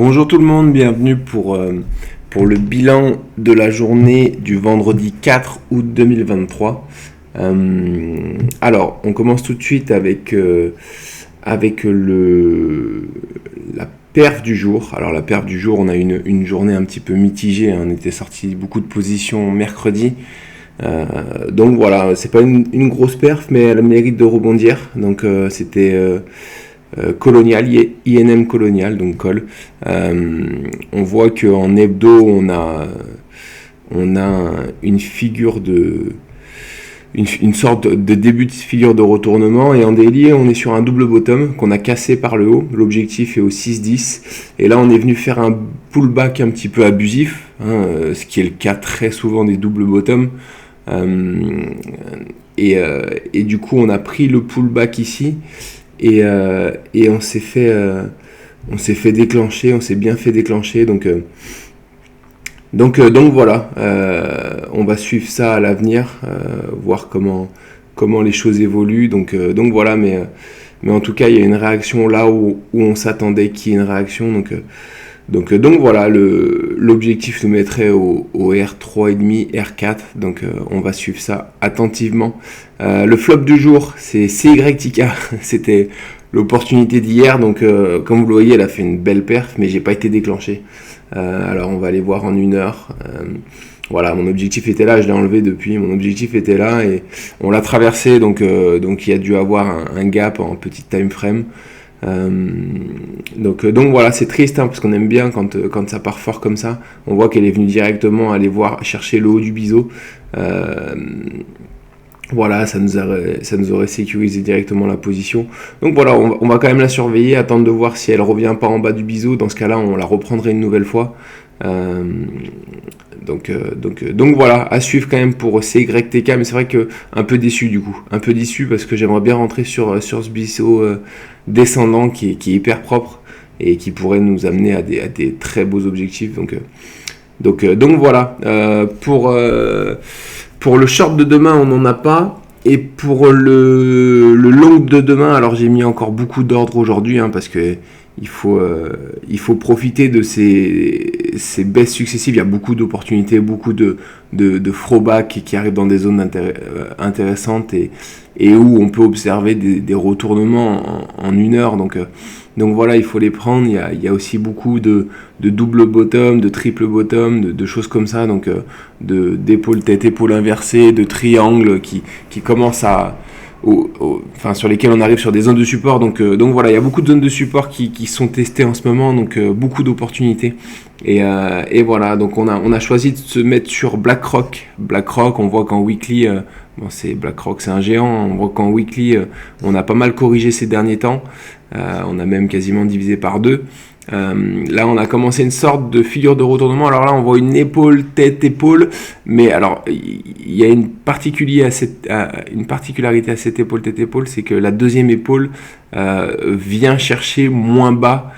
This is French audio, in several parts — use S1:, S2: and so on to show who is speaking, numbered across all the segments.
S1: Bonjour tout le monde, bienvenue pour le bilan de la journée du vendredi 4 août 2023. Alors, on commence tout de suite avec la perf du jour. Alors, la perf du jour, on a une journée un petit peu mitigée, hein. On était sorti beaucoup de positions mercredi. Donc voilà, c'est pas une grosse perf, mais elle mérite de rebondir. Donc, c'était... Colonial, INM Colonial, donc Col. On voit qu'en hebdo, on a une figure une sorte de début de figure de retournement, et en daily, on est sur un double bottom qu'on a cassé par le haut. L'objectif est au 6-10, et là, on est venu faire un pullback un petit peu abusif, hein, ce qui est le cas très souvent des double bottoms. Et du coup, on a pris le pullback ici. Et on s'est fait déclencher, on s'est bien fait déclencher, donc voilà, on va suivre ça à l'avenir, voir comment les choses évoluent, donc voilà, mais en tout cas il y a une réaction là où on s'attendait qu'il y ait une réaction, donc voilà, l'objectif nous mettrait au R3,5, R4, donc on va suivre ça attentivement. Le flop du jour, c'est CYTK, c'était l'opportunité d'hier, donc comme vous le voyez, elle a fait une belle perf, mais j'ai pas été déclenché. Alors on va aller voir en 1 heure. Voilà, mon objectif était là, je l'ai enlevé depuis, mon objectif était là, et on l'a traversé, donc il y a dû avoir un gap en petit time frame. Donc voilà, c'est triste, hein, parce qu'on aime bien quand ça part fort comme ça. On voit qu'elle est venue directement aller chercher le haut du biseau. Voilà, ça nous aurait sécurisé directement la position. Donc voilà, on va quand même la surveiller, attendre de voir si elle revient pas en bas du biseau. Dans ce cas-là, on la reprendrait une nouvelle fois. Donc voilà, à suivre quand même pour CYTK, mais c'est vrai que un peu déçu du coup, un peu déçu parce que j'aimerais bien rentrer sur ce biseau descendant qui est hyper propre et qui pourrait nous amener à des très beaux objectifs. Donc voilà, pour le short de demain, on n'en a pas. Et pour le long de demain, alors j'ai mis encore beaucoup d'ordre aujourd'hui, hein, parce que il faut profiter de ces baisses successives. Il y a beaucoup d'opportunités, beaucoup de throwback qui arrivent dans des zones intéressantes et où on peut observer des retournements en 1 heure. Donc voilà, il faut les prendre. Il y a aussi beaucoup de double bottom, de triple bottom, de choses comme ça. Donc d'épaule tête épaule inversée, de triangle qui commencent sur lesquels on arrive sur des zones de support, donc voilà, il y a beaucoup de zones de support qui sont testées en ce moment, donc beaucoup d'opportunités, et voilà, donc on a choisi de se mettre sur BlackRock. On voit qu'en weekly, BlackRock c'est un géant, on voit qu'en weekly on a pas mal corrigé ces derniers temps, on a même quasiment divisé par 2. Là on a commencé une sorte de figure de retournement. Alors là on voit une épaule, tête, épaule, mais alors il y a une particularité à cette épaule, tête, épaule, c'est que la deuxième épaule vient chercher moins bas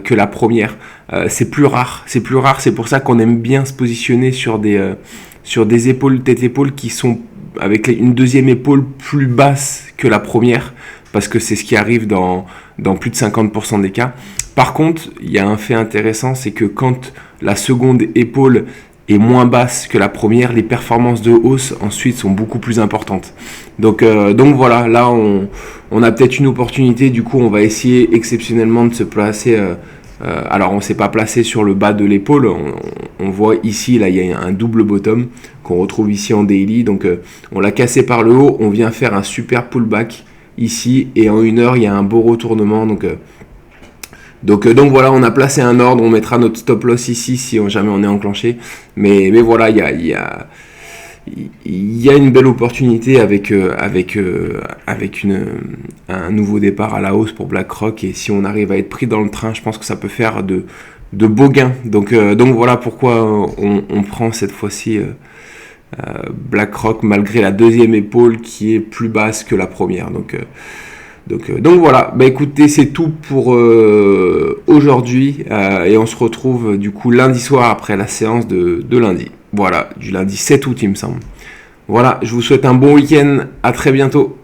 S1: que la première. C'est plus rare, c'est pour ça qu'on aime bien se positionner sur des épaules, tête, épaule qui sont avec une deuxième épaule plus basse que la première, parce que c'est ce qui arrive dans plus de 50% des cas. Par contre, il y a un fait intéressant, c'est que quand la seconde épaule est moins basse que la première, les performances de hausse ensuite sont beaucoup plus importantes. Donc voilà, là on a peut-être une opportunité, du coup on va essayer exceptionnellement de se placer. Alors on ne s'est pas placé sur le bas de l'épaule, on voit ici, là il y a un double bottom qu'on retrouve ici en daily, donc on l'a cassé par le haut, on vient faire un super pullback ici, et en 1 heure il y a un beau retournement, donc voilà, on a placé un ordre, on mettra notre stop loss ici si jamais on est enclenché, mais voilà, il y a une belle opportunité avec un nouveau départ à la hausse pour BlackRock, et si on arrive à être pris dans le train, je pense que ça peut faire de beaux gains, donc voilà pourquoi on prend cette fois-ci BlackRock malgré la deuxième épaule qui est plus basse que la première, donc voilà, écoutez, c'est tout pour aujourd'hui, et on se retrouve du coup lundi soir après la séance de lundi. Voilà, du lundi 7 août il me semble. Voilà, je vous souhaite un bon week-end, à très bientôt.